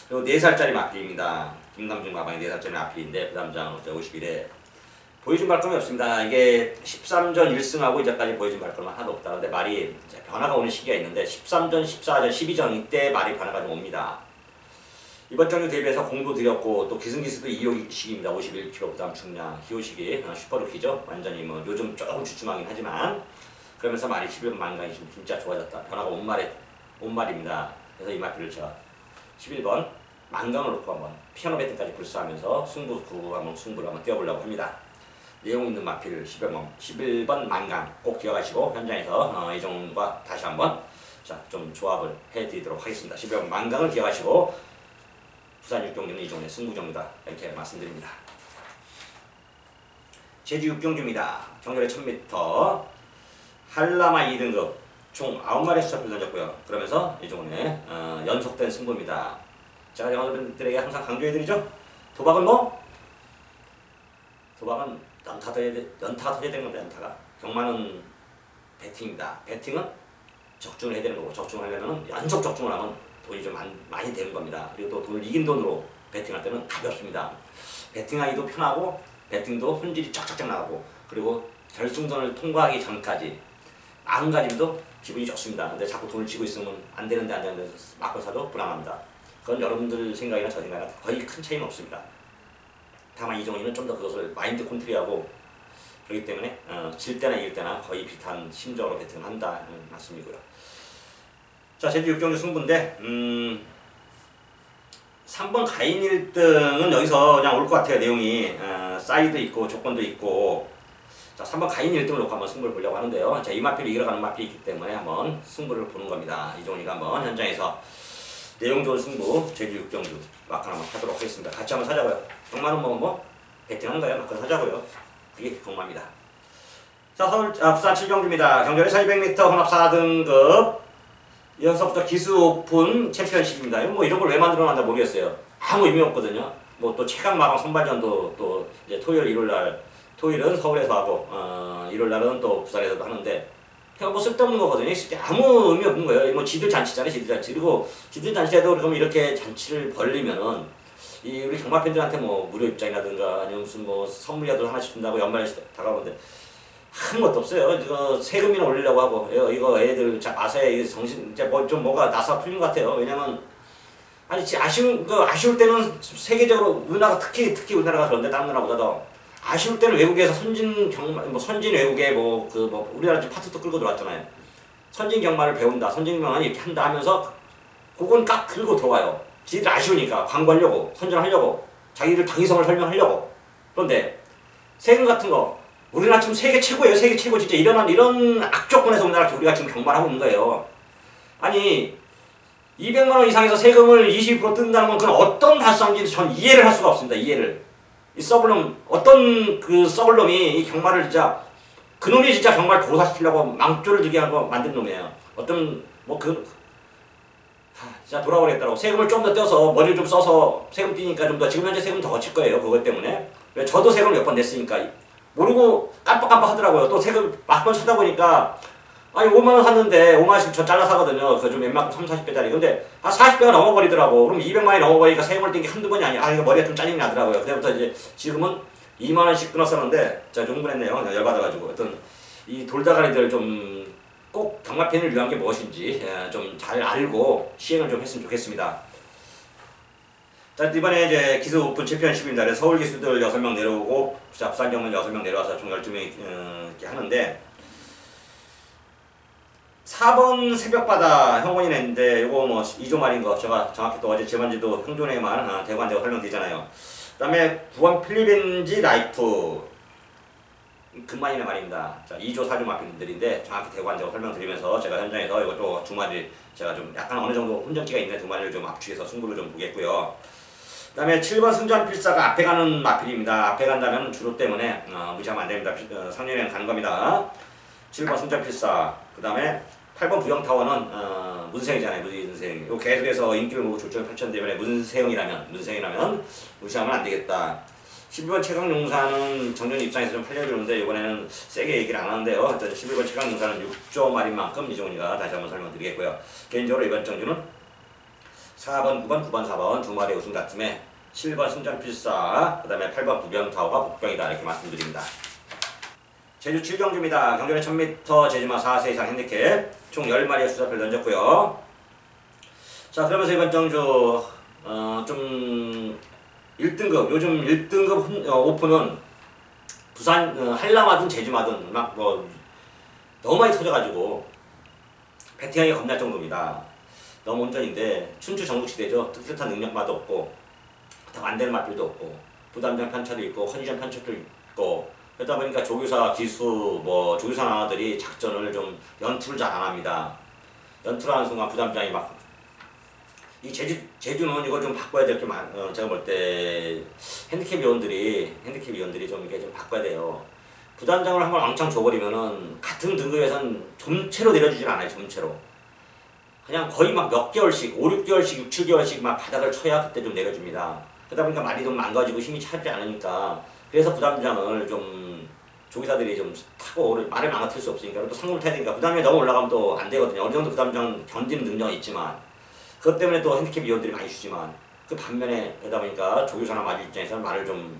A: 그리고 4살짜리 마필입니다. 김남중 마방이 4살짜리 마필인데 부담장 51에 보여준 발걸음이 없습니다. 이게 13전 1승하고 이제까지 보여준 발걸음은 하나도 없다. 근데 말이 변화가 오는 시기가 있는데 13전, 14전, 12전 이때 말이 변화가 좀 옵니다. 이번 정주 대비해서 공도 들였고 또 기승기수도 이호식입니다. 51kg 부담 중량 희호식이 슈퍼루키죠. 완전히 뭐 요즘 조금 주춤하긴 하지만 그러면서 말이 11번 만강이 진짜 좋아졌다. 변화가 온 말입니다. 그래서 이 마필을 제가 11번 만강을 놓고 한번 피아노 배팅까지 불사하면서 승부를 한번 뛰어보려고 합니다. 내용 있는 마필 11번 만강 꼭 기억하시고 현장에서 이종훈과 다시 한번 좀 조합을 해드리도록 하겠습니다. 11번 만강을 기억하시고 부산 육경주는 이종훈의 승부정이다 이렇게 말씀드립니다. 제주 육경주입니다. 경결에 1000m 한라마 2등급 총 9마리 수차표를 던졌고요. 그러면서 이종훈의 연속된 승부입니다. 제가 여러분들에게 항상 강조해드리죠. 도박은 도박은 연타가 터져야 되는 겁니다. 연타가. 경마는 배팅입니다. 배팅은 적중을 해야 되는 거고 적중을 하려면 연속 적중을 하면 돈이 좀 많이 되는 겁니다. 그리고 또 돈을 이긴 돈으로 배팅할 때는 답이 없습니다. 배팅하기도 편하고 배팅도 손질이 쫙쫙 나가고 그리고 결승전을 통과하기 전까지 마음가짐도 기분이 좋습니다. 근데 자꾸 돈을 쥐고 있으면 안 되는데 맞고 사도 불안합니다. 그건 여러분들 생각이나 저 생각이나 거의 큰 차이는 없습니다. 다만 이종훈이는 좀 더 그것을 마인드 컨트롤하고 그렇기 때문에 질 때나 이길 때나 거의 비슷한 심정으로 배팅을 한다는 말씀이고요. 자, 제주 6경주 승부인데 3번 가인 1등은 여기서 그냥 올 것 같아요. 내용이 사이드 있고 조건도 있고. 자, 3번 가인 1등을 놓고 한번 승부를 보려고 하는데요. 자, 이 마필이 이겨가는 마필이 있기 때문에 한번 승부를 보는 겁니다. 이종이가 한번 현장에서 내용 좋은 승부 제주 6경주 막판 한번 하도록 하겠습니다. 같이 한번 사자고요. 경마는 뭐 배팅하는 거예요. 막판 사자고요. 그게 경마입니다. 자, 부산 7경주입니다. 경주에서 200m 혼합 4등급 여기서부터 기수 오픈 챔피언십입니다. 뭐 이런 걸 왜 만들어놨나 모르겠어요. 아무 의미 없거든요. 뭐 또 최강 마방 선발전도 또 이제 토요일 일요일날 토요일은 서울에서 하고 일요일날은 또 부산에서도 하는데 그냥 뭐 쓸데없는 거거든요. 아무 의미 없는 거예요. 뭐 지들 잔치잖아요. 지들 잔치. 그리고 지들 잔치에도 그럼 이렇게 잔치를 벌리면은 이 우리 경마 팬들한테 뭐 무료 입장이라든가 아니면 무슨 뭐 선물이라도 하나씩 준다고 연말에 다가오는데 아무것도 없어요. 이거 세금이나 올리려고 하고 이거 애들 아세요. 정신 이제 뭐 좀 뭐가 나사 풀린 것 같아요. 왜냐면 아니 아쉬울 때는 세계적으로 우리나라 특히 우리나라가 그런데 다른 나라보다도 아쉬울 때는 외국에서 선진 경마 뭐 선진 외국에 우리나라 지금 파트도 끌고 들어왔잖아요. 선진 경마를 배운다. 선진 경마는 이렇게 한다 하면서 그건 깍 들고 들어와요. 지들 아쉬우니까 광고하려고 선전하려고 자기들 당위성을 설명하려고. 그런데 세금 같은 거 우리나라 지금 세계 최고예요. 세계 최고. 진짜 이런 악조건에서 우리가 지금 경마를 하고 있는 거예요. 아니 200만원 이상에서 세금을 20% 뜬다는 건 그건 어떤 발상인지 전 이해를 할 수가 없습니다. 이해를. 이 썩을놈 어떤 그 썩을놈이 이 경마를 진짜 그놈이 진짜 경마를 도사시키려고 망조를 들게 한 거 만든 놈이에요. 어떤 진짜 돌아버리겠다고 세금을 좀 더 떼서 머리를 좀 써서 세금 띄니까 좀 더 지금 현재 세금 더 거칠 거예요. 그것 때문에. 왜 저도 세금 몇 번 냈으니까 모르고 깜빡깜빡 하더라고요. 또 세금 몇 번 찾아보니까 아니 5만원 샀는데 5만원씩 저 잘라 사거든요. 그 좀 웬만큼 30~40배짜리. 근데 40배가 넘어버리더라고. 그럼 200만원이 넘어버리니까 세금을 뗀 게 한두 번이 아니야. 이거 머리가 좀 짜증이 나더라고요. 그때부터 이제 지금은 2만원씩 끊었었는데 진짜 흥분했네요. 열받아가지고. 어떤 이 돌다가리들 좀 꼭 경마팬을 위한 게 무엇인지 좀 잘 알고 시행을 좀 했으면 좋겠습니다. 자, 이번에 이제 기수 오픈 챔피언십입니다. 그래서 서울 기수들 6명 내려오고 부산 경만 6명 내려와서 총 12명이 이렇게 하는데 4번 새벽바다 형원이 냈는데 이거 뭐 2조 말인 거 제가 정확히 또 어제 제반지도 흥존에만 대관되고 설명드리잖아요. 그 다음에 9번 필리핀지 라이프 금만이네 말입니다. 자, 2조 4조 마필들인데 정확히 대관되고 설명드리면서 제가 현장에서 이것도 두 마리 제가 좀 약간 어느 정도 혼전기가 있는 두 마리를 좀 압축해서 승부를 좀 보겠고요. 그 다음에 7번 승전필사가 앞에 가는 마필입니다. 앞에 간다면 주로 때문에 무시하면 안됩니다. 상년에는 가는 겁니다. 7번 승전필사. 그 다음에 8번 부영타워는 문생이잖아요. 문생. 요 계속해서 인기를 모으고 조정을 펼쳤는데 문생이라면 무시하면 안되겠다. 11번 최강용사는 정전 입장에서 좀 팔려주는데 이번에는 세게 얘기를 안 하는데요. 하여튼 11번 최강용사는 6조 말인 만큼 이종훈이가 다시 한번 설명드리겠고요. 개인적으로 이번 정주는 4번, 9번, 9번, 4번 두 마리의 우승 다툼에 7번 승전필사, 그 다음에 8번 부병타워가 복병이다 이렇게 말씀드립니다. 제주 7경주입니다. 경전에 1000m 제주마 4세 이상 핸디캡 총 10마리의 수자표를 던졌고요. 자, 그러면서 이번 정주 좀 1등급, 요즘 1등급 오픈은 부산 한라마든 제주마든 막 너무 많이 터져가지고 배팅하기 겁날 정도입니다. 너무 온전인데 춘추 전국시대죠. 뚜렷한 능력마도 없고 안 되는 맛들도 없고 부담장 편차도 있고 컨디션 편차도 있고 그러다 보니까 조교사 기수 조교사 나들이 작전을 좀 연투를 잘 안 합니다. 연투를 하는 순간 부담장이 막 이 제주는 이걸 좀 바꿔야 될 게 제가 볼 때 핸디캡 위원들이 좀 이게 좀 바꿔야 돼요. 부단장을 한번 왕창 줘버리면은 같은 등급에선 점체로 내려주질 않아요. 점체로 그냥 거의 막 몇 개월씩 5~6개월씩 6~7개월씩 막 바닥을 쳐야 그때 좀 내려줍니다. 그러다 보니까 말이 좀 망가지고 힘이 차지 않으니까 그래서 부담장을 좀 조기사들이 좀 타고 말을 망가뜨릴 수 없으니까 또 상금을 타야 되니까 부담이 너무 올라가면 또 안 되거든요. 어느 정도 부담장 견디는 능력은 있지만 그것 때문에 또 핸디캡 위원들이 많이 주지만 그 반면에 그러다 보니까 조교사나 마주 입장에서는 말을 좀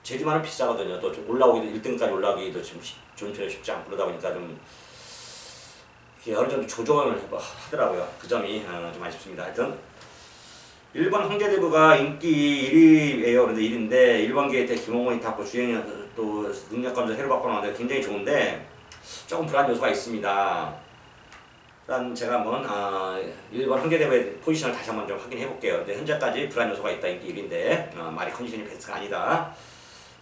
A: 제주만은 비싸거든요. 또 올라오기도 1등까지 올라오기도 지금 쉽지 않고 그러다 보니까 좀 어느 정도 조정을 하더라고요. 그 점이 좀 아쉽습니다. 하여튼 1번 황제대부가 인기 1위예요. 그런데 1위인데 1번 게이트 김홍원이 탔고 주행이 또 능력감도 새로 바꿔놨는데 굉장히 좋은데 조금 불안 요소가 있습니다. 일단 제가 한번 1번 한계대회 포지션을 다시 한번 좀 확인해 볼게요. 근데 현재까지 불안 요소가 있다 인기 1인데 말이 컨디션이 베스트가 아니다.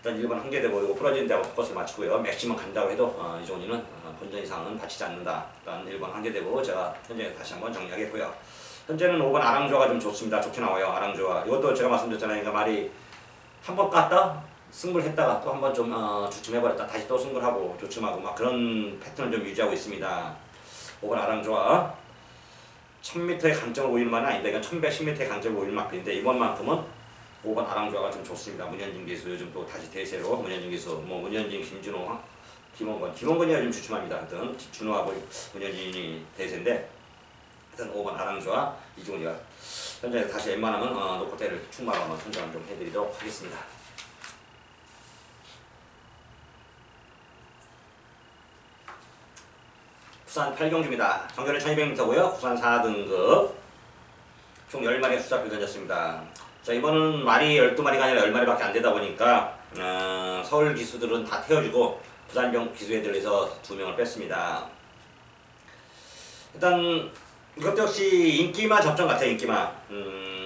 A: 일단 1번 한계대회 이거 풀어지는 데하고 포커스를 맞추고요. 맥시멈 간다고 해도 이종훈이는 본전 이상은 바치지 않는다. 일단 1번 한계대회 제가 현재 다시 한번 정리하겠고요. 현재는 5번 아랑조가 좀 좋습니다. 좋게 나와요. 아랑조가 이것도 제가 말씀드렸잖아요. 그러니까 말이 한 번 깠다 승부를 했다가 또 한 번 좀 주춤해버렸다 다시 또 승부를 하고 조춤하고 막 그런 패턴을 좀 유지하고 있습니다. 5번 아랑조아 1000m의 강점을 보이는 말은 아닌데 이건 1110m의 강점을 보이는 막필인데 이번만큼은 5번 아랑조아가 좀 좋습니다. 문현진 기수 요즘 또 다시 대세로 문현진 기수 문현진 김준호 김원건이가 좀 주춤합니다. 하여튼 준호하고 문현진이 대세인데 하여튼 5번 아랑조아 이종훈이가 현재 다시 웬만하면 노코테를 충분히 한번 선정을 좀 해드리도록 하겠습니다. 부산 8경주입니다. 정결은 1200m고요. 부산 4등급 총 10마리의 수작을 던졌습니다. 자 이번은 말이 12마리가 아니라 10마리밖에 안 되다 보니까 서울 기수들은 다 태워주고 부산병 기수 애들에서 2명을 뺐습니다. 일단 이것도 역시 인기마 접전 같아요. 인기마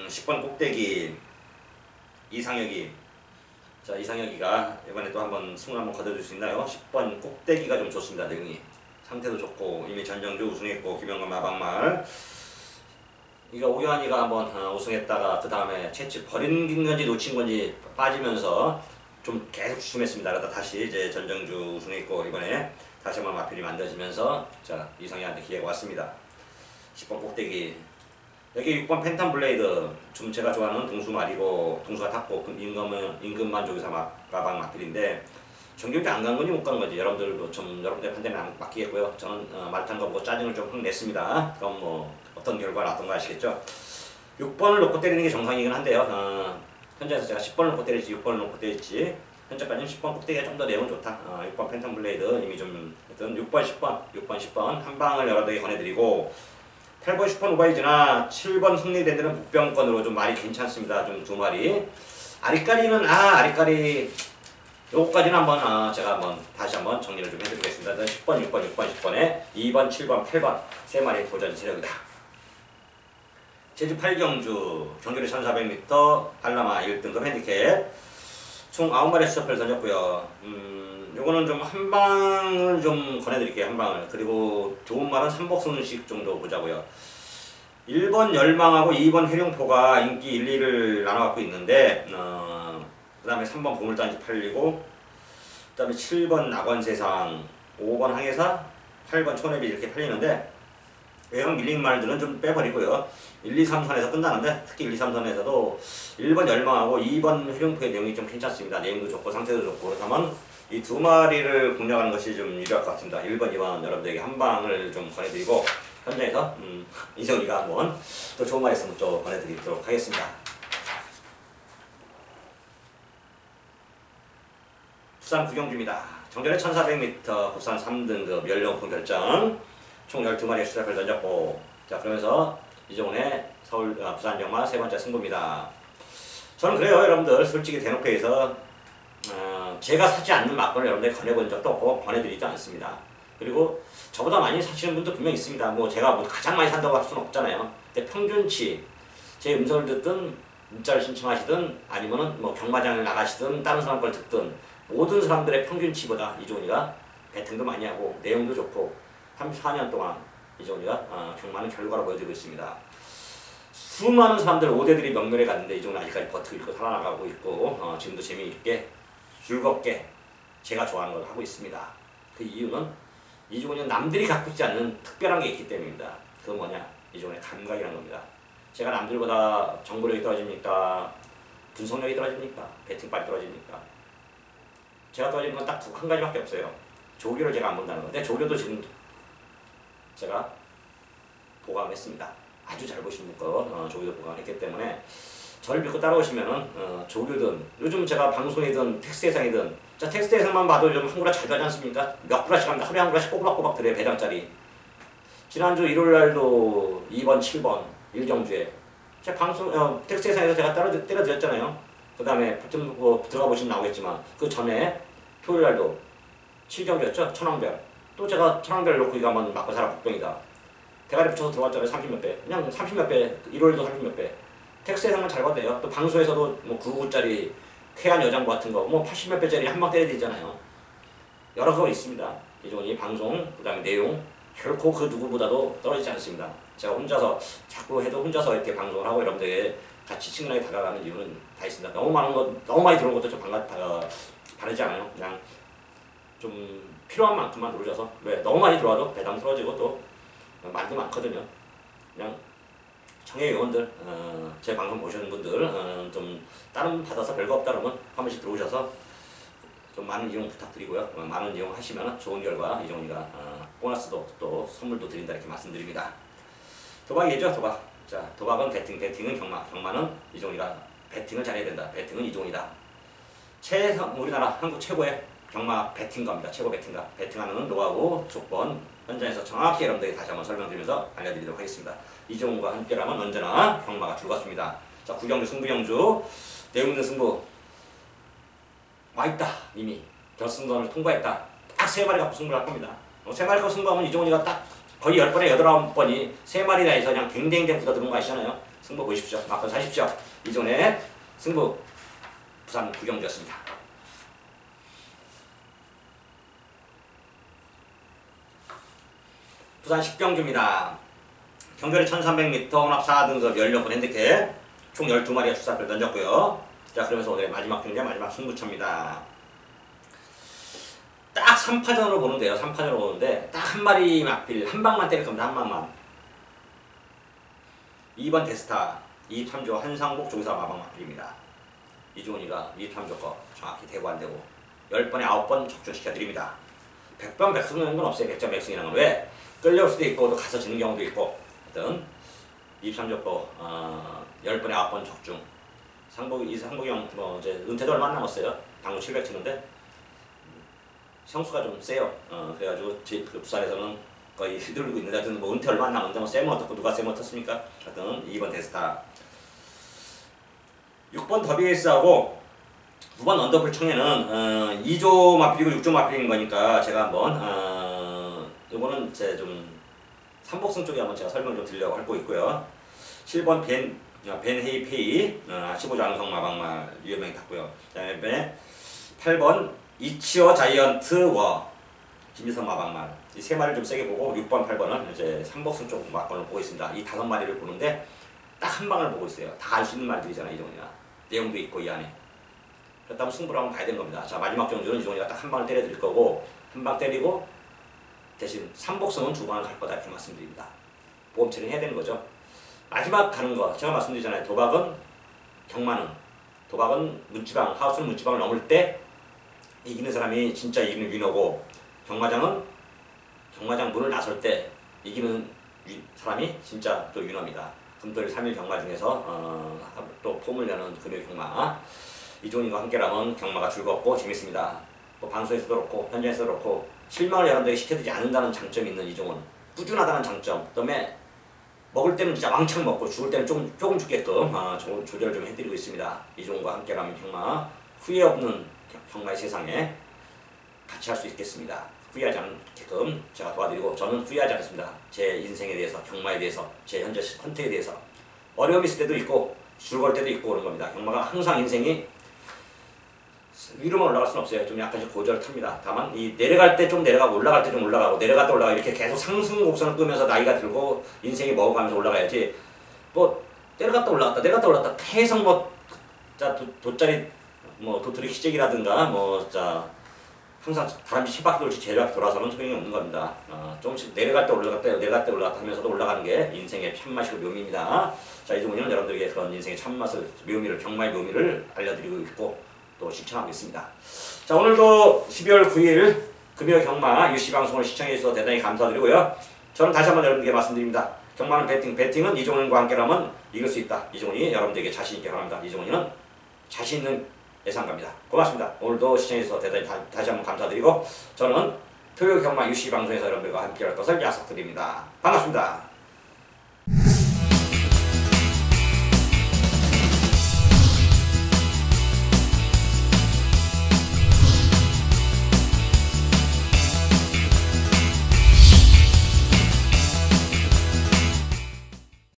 A: 10번 꼭대기 이상혁이 자 이상혁이가 이번에 또 한번 승을 한번 거둬줄 수 있나요? 10번 꼭대기가 좀 좋습니다. 능이 상태도 좋고 이미 전정주 우승했고 김영건 마방말 이거 오경환이가 한번 우승했다가 그 다음에 채찍 버린 건지 놓친 건지 빠지면서 좀 계속 주춤했습니다. 그러다 다시 이제 전정주 우승했고 이번에 다시 한번 마필이 만들어지면서 자 이상혁한테 기회가 왔습니다. 10번 꼭대기 여기 6번 팬텀 블레이드 좀 제가 좋아하는 동수말이고 동수가 탔고 임금만족에서 마방 마필인데 정규직 안 간 건지 못 간 건지 여러분들도 좀 여러분들 판단에 맡기겠고요. 저는 말 탄 거 보고 짜증을 좀 확 냈습니다. 그럼 뭐 어떤 결과가 나왔던 거 아시겠죠? 6번을 놓고 때리는 게 정상이긴 한데요. 현재에서 제가 10번을 놓고 때릴지 6번을 놓고 때릴지 현재까지는 10번 꼭대기가 좀 더 내용은 좋다. 6번 팬텀 블레이드 이미 좀 하여튼 6번 10번 한 방을 여러분들에게 권해드리고 8번 10번 오바이즈나 7번 승리랜드는 복병권으로 좀 말이 괜찮습니다. 좀 2마리 아리까리는 아리까리 요거까지는 한번 제가 한번 다시 한번 정리를 좀 해드리겠습니다. 10번, 6번, 6번, 10번에 2번, 7번, 8번 3마리 도전 세력이다. 제주 8경주 경주리 1400m 팔라마 1등급 핸디캡 총 9마리 수첩을 던졌고요. 요거는 좀 한 방을 좀 권해드릴게요. 한 방을. 그리고 좋은 말은 3복승식 정도 보자고요. 1번 열망하고 2번 회룡포가 인기 1, 2를 나눠갖고 있는데 그 다음에 3번 보물단지 팔리고 그 다음에 7번 낙원세상 5번 항해사 8번 초내비 이렇게 팔리는데 외형 밀린 말들은 좀 빼버리고요. 1, 2, 3선에서 끝나는데 특히 1, 2, 3선에서도 1번 열망하고 2번 회룡포의 내용이 좀 괜찮습니다. 내용도 좋고 상태도 좋고 그렇다면 이 2마리를 공략하는 것이 좀 유리할 것 같습니다. 1번, 2번 여러분들에게 한 방을 좀 권해드리고 현장에서 이정희가 한번 또 좋은 말 있으면 또 권해드리도록 하겠습니다. 부산 9경주입니다. 정전에 1400m 부산 3등급 연령품 결정 총 12마리의 수작을 던졌고 자 그러면서 이종훈의 서울 부산정마 세 번째 승부입니다. 저는 그래요. 여러분들 솔직히 대놓고 해서 제가 사지 않는 막걸을 여러분들 권해본 적도 없고 권해드리지 않습니다. 그리고 저보다 많이 사시는 분도 분명 있습니다. 뭐 제가 뭐 가장 많이 산다고 할 수는 없잖아요. 근데 평균치 제 음성을 듣든 문자를 신청하시든 아니면은 뭐 경마장을 나가시든 다른 사람 걸 듣든 모든 사람들의 평균치보다 이종훈이가 배팅도 많이 하고 내용도 좋고 34년 동안 이종훈이가 경마는 결과로 보여드리고 있습니다. 수많은 사람들 5대들이 명멸에 갔는데 이종훈은 아직까지 버티고 있고 살아나가고 있고 지금도 재미있게 즐겁게 제가 좋아하는 걸 하고 있습니다. 그 이유는 이종훈이는 남들이 갖고 있지 않는 특별한 게 있기 때문입니다. 그건 뭐냐? 이종훈의 감각이라는 겁니다. 제가 남들보다 정보력이 떨어집니까? 분석력이 떨어집니까? 배팅빨이 떨어집니까? 제가 떨어지는 건 딱 한 가지밖에 없어요. 조교를 제가 안 본다는 건데 조교도 지금 제가 보강했습니다. 아주 잘 보시는 거 조교도 보강했기 때문에 저를 믿고 따라오시면은 조교든 요즘 제가 방송이든 텍스트예상이든 자 텍스트예상만 봐도 좀 한 구라 잘 가지 않습니까? 몇 구라씩 합니다. 하루에 한 구라씩 꼬박꼬박 드려요. 배당짜리. 지난주 일요일날도 2번 7번 1경주에 제 방송 텍스트예상에서 제가 때려드렸잖아요. 그 다음에 뭐 들어가 보시면 나오겠지만 그 전에 토요일날도 7경주였죠. 천왕별 또 제가 천왕별 놓고 이거 한번 맞고 살아 복병이다. 대가리 붙여서 들어왔잖아요. 30몇 배. 그냥 30몇 배. 1월도 30몇 배. 텍스 예상만 잘 받네요. 또 방송에서도 뭐 99짜리 쾌한 여장부 같은 거 뭐 80몇 배짜리 한 방 때려야 되잖아요. 여러 거 있습니다. 이종이 방송 그다음에 내용 결코 그 누구보다도 떨어지지 않습니다. 제가 혼자서 자꾸 해도 혼자서 이렇게 방송을 하고 여러분들에게 같이 친근하게 다가가는 이유는 다 있습니다. 너무 많은 것, 너무 많이 들어온 것도 좀 바르지 않아요. 그냥 좀 필요한 만큼만 들어오셔서 왜 너무 많이 들어와도 배당 틀어지고 또 말도 많거든요. 그냥 청해 요원들, 제 방송 보시는 분들 좀 다른 받아서 별거 없다 그러면 한 번씩 들어오셔서 좀 많은 이용 부탁드리고요. 많은 이용 하시면 좋은 결과 이종이가 보너스도 또 선물도 드린다 이렇게 말씀드립니다. 도박이죠, 도박. 자, 도박은 배팅, 배팅은 경마, 경마는 이종이가 배팅을 잘해야 된다. 배팅은 이종이다. 우리나라 한국 최고의 경마 배팅가입니다. 최고 배팅가. 배팅하는 노하우, 조건, 현장에서 정확히 여러분들에게 다시 한번 설명드리면서 알려드리도록 하겠습니다. 이종우와 함께라면 언제나 경마가 즐겁습니다. 자, 구경주, 승부경주, 내용 있는 승부 와있다. 이미 결승선을 통과했다. 딱 3마리 갖고 승부를 할 겁니다. 3마리 갖고 승부하면 이종훈이가 딱 거의 10번에 8, 9번이 3마리나 해서 그냥 댕댕댕 붙어드는 거 아시잖아요. 승부 보십시오. 마크 사십시오. 이종훈의 승부 부산 구경주였습니다. 부산 10경주입니다. 경결이 1300m 혼합 4등급 16분 핸디캡 총 12마리가 출사표를 던졌고요. 자, 그러면서 오늘의 마지막 경기, 마지막 승부처입니다. 딱 3파전으로 보는데요. 3파전으로 보는데 딱 한 마리 막필, 한 방만 때릴 겁니다. 한 방만. 2번 데스타 23조 한상복 조기사 마방 막필입니다. 이종훈이가 23조 거 정확히 대고 안 되고 10번에 9번 적중시켜드립니다. 100번 100승이라는 건 없어요. 100점 100승이라는 건 왜? 끌려올 수도 있고 또 가서 지는 경우도 있고 하여튼 23조 거 10번에 9번 적중. 상복이 형 뭐 이제 은퇴도 얼마 안 남았어요. 당구 700 치는데 성수가 좀 세요. 그래가지고 그 부산에서는 거의 휘둘리고 있는데 하여튼 뭐 은퇴 얼마 안 남았는데 뭐 세면 어떻고 누가 세면 어떻습니까? 하여튼 2번 데스타 6번 더비에이스하고 9번 언더풀 청해는 2조 마필이고 6조 마필인 거니까 제가 한번 요거는 제 좀 삼복승 쪽에 한번 제가 설명 좀 드리려고 하고 있고요. 7번 벤 헤이페이 15조 안성 마방말 유효명이 탔고요. 그 다음에 8번 이치오 자이언트 워 김지선 마방말 이 3마리를 좀 세게 보고 6번 8번은 이제 삼복승 쪽 막건을 보고 있습니다. 이 5마리를 보는데 딱 한 방을 보고 있어요. 다 알 수 있는 말들이잖아요. 이종이나 내용도 있고 이 안에 그렇다면 승부를 한번 봐야 되는 겁니다. 자, 마지막 경주는 이종이가 딱 한 방을 때려 드릴 거고 한 방 때리고 대신 삼복승은 2번을 갈 거다 이렇게 말씀드립니다. 보험 처리 해야 되는 거죠. 마지막 가는 거 제가 말씀드리잖아요. 도박은 문지방 하우스는 문지방을 넘을 때 이기는 사람이 진짜 이기는 위너고 경마장 문을 나설 때 이기는 사람이 진짜 또 위너입니다. 금토일 3일 경마 중에서 또 폼을 내는 금요 경마 이종인과 함께라면 경마가 즐겁고 재밌습니다. 뭐 방송에서도 그렇고 현장에서도 그렇고 실망을 여러분들에게 시켜드리지 않는다는 장점이 있는 이종은 꾸준하다는 장점 그다음에 먹을 때는 진짜 왕창 먹고 죽을 때는 조금 죽게끔 조절을 좀 해드리고 있습니다. 이종과 함께라면 경마 후회 없는 경마의 세상에 같이 할 수 있겠습니다. 후회하지 않게끔 제가 도와드리고 저는 후회하지 않습니다. 제 인생에 대해서 경마에 대해서 제 현재 선택에 대해서 어려움이 있을 때도 있고 즐거울 때도 있고 그런 겁니다. 경마가 항상 인생이 위로만 올라갈 수는 없어요. 좀 약간씩 고절을 탑니다. 다만 이 내려갈 때 좀 내려가고 올라갈 때 좀 올라가고 내려갈 때 올라가고 이렇게 계속 상승 곡선을 끄면서 나이가 들고 인생이 먹어가면서 올라가야지 뭐 내려갔다 올라갔다 내려갔다 올라갔다 계속 뭐 자 돗자리 뭐 도토리 희재기라든가 뭐 자 항상 다람쥐 10바퀴 돌지 제일 바퀴 돌아서는 소용이 없는 겁니다. 조금씩 내려갈 때 올라갔다 내려갈 때 올라갔다 하면서도 올라가는 게 인생의 참맛이고 묘미입니다. 자, 이종훈이는 여러분들에게 그런 인생의 참맛을 묘미를 경마의 묘미를 알려드리고 있고 또 실천하고 있습니다. 자, 오늘도 12월 9일 금요 경마 UC 방송을 시청해 주셔서 대단히 감사드리고요. 저는 다시 한번 여러분께 말씀드립니다. 경마는 배팅은 이종훈과 함께라면 이길 수 있다. 이종훈이 여러분들에게 자신 있게 바랍니다. 이종훈이는 자신 있는 예상가입니다. 고맙습니다. 오늘도 시청해 주셔서 대단히 다시 한번 감사드리고 저는 토요 경마 UC 방송에서 여러분들과 함께 할 것을 약속드립니다. 반갑습니다.